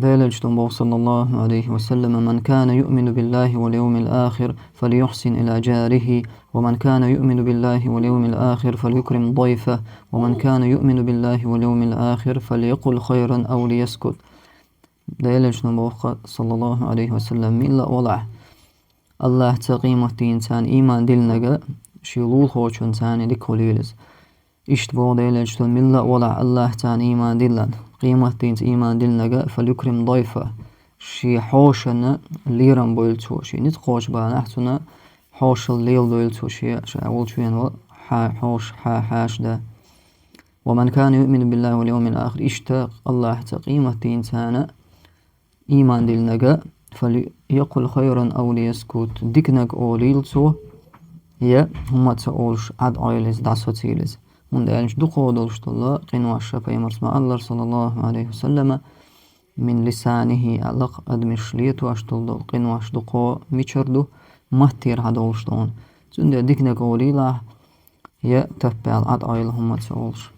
ديلجتم بو صلى الله عليه وسلم: من كان يؤمن بالله واليوم الآخر فليحسن إلى جاره، ومن كان يؤمن بالله واليوم الآخر فليكرم ضيفه، ومن كان يؤمن بالله واليوم الآخر فليقل خيرا أو ليسكت. ديلجتم بو صلى الله عليه وسلم: ملا ولع الله تقيمة إنسان إيمان دلنجا شيلول خوش إنسان لكوليلز. إشت بو ديلجتم ملا ولع الله تان إيمان دلن قيمة دينت إيمان دلنجا فليكرم ضيفه. شي حوشنا ليرم بولتو شي نتقوش بانحتنا حوش الليل بولتو شي أول شوين حوش حاش ده. ومن كان يؤمن بالله واليوم الآخر اشتاق الله تقيمة إنسان إيمان دلنجا فليقل خيرا أو ليسكت. ديكنك أوليلتو يا هم تسأولش عد عيلز دعسوتيلز من دالش دقو دولشت الله قنوا الشفاء مرسما الله صلى الله عليه وسلم من لسانه ألق أدمش ليتو أشتل دول قنوا أشدقو ميشردو مهتير هدولشتون. زند ديكنك أوليلا يا تفبال عد عيل هم تسأولش.